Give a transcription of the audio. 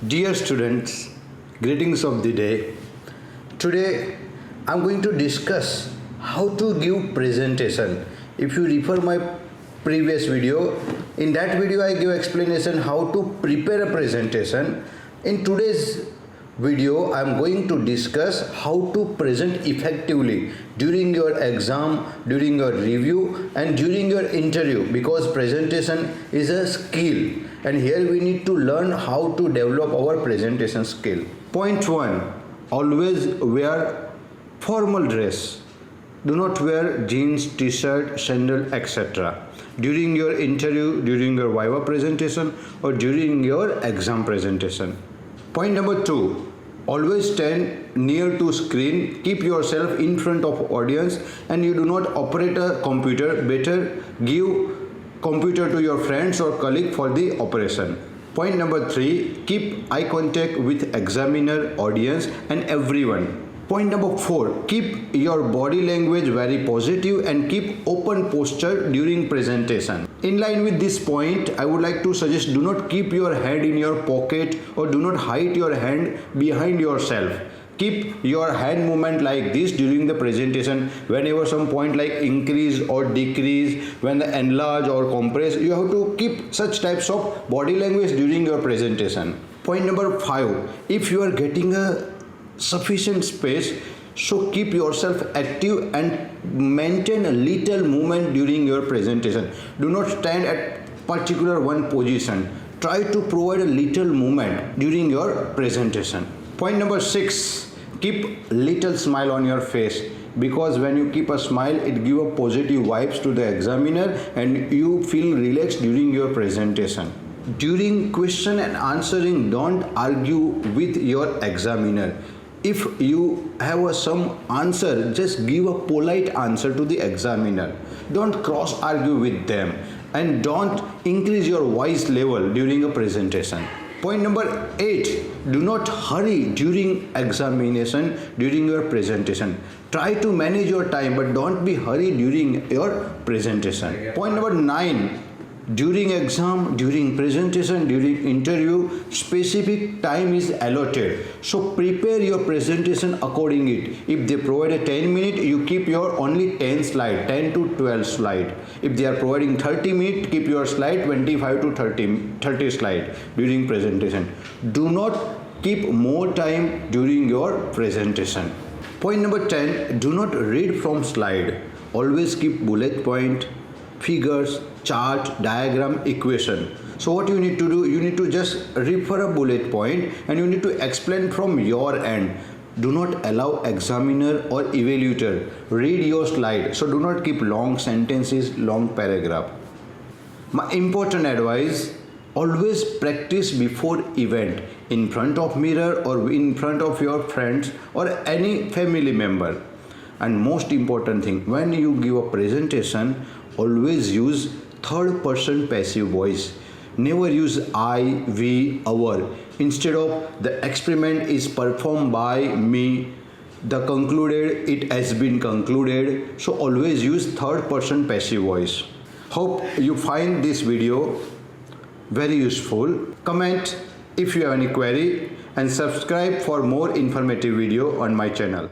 Dear students, greetings of the day. Today I'm going to discuss how to give presentation. If you refer my previous video, in that video I give explanation how to prepare a presentation. In today's video I'm going to discuss how to present effectively during your exam, during your review and during your interview, because presentation is a skill and here we need to learn how to develop our presentation skill. Point 1. Always wear formal dress. Do not wear jeans, t-shirt, sandal, etc. during your interview, during your viva presentation or during your exam presentation. Point number 2. Always stand near to screen. Keep yourself in front of audience and you do not operate a computer. Better give computer to your friends or colleague for the operation. Point number 3. Keep eye contact with examiner, audience and everyone. Point number 4. Keep your body language very positive and keep open posture during presentation. In line with this point, I would like to suggest do not keep your hand in your pocket or do not hide your hand behind yourself. Keep your hand movement like this during the presentation. Whenever some point like increase or decrease, when the enlarge or compress, you have to keep such types of body language during your presentation. Point number 5. If you are getting a sufficient space, so keep yourself active and maintain a little movement during your presentation. Do not stand at particular one position. Try to provide a little movement during your presentation. Point number 6. Keep little smile on your face, because when you keep a smile it gives a positive vibes to the examiner and you feel relaxed during your presentation. During question and answering, don't argue with your examiner. If you have some answer, just give a polite answer to the examiner. Don't cross argue with them and don't increase your voice level during a presentation. Point number 8. Do not hurry during examination, during your presentation. Try to manage your time but don't be hurried during your presentation. Point number 9. During exam, during presentation, during interview, specific time is allotted. So prepare your presentation accordingly. If they provide a 10 minute, you keep your only 10 slide, 10 to 12 slide. If they are providing 30 minutes, keep your slide 25 to 30 slide during presentation. Do not keep more time during your presentation. Point number 10. Do not read from slide. Always keep bullet point, figures, chart, diagram, equation. So what you need to do, you need to just refer a bullet point and you need to explain from your end. Do not allow examiner or evaluator read your slide. So do not keep long sentences, long paragraph. My important advice, always practice before event in front of mirror or in front of your friends or any family member. And most important thing, when you give a presentation, always use third person passive voice. Never use I, we, our. Instead of the experiment is performed by me, the concluded, it has been concluded. So always use third person passive voice. Hope you find this video very useful. Comment if you have any query and subscribe for more informative video on my channel.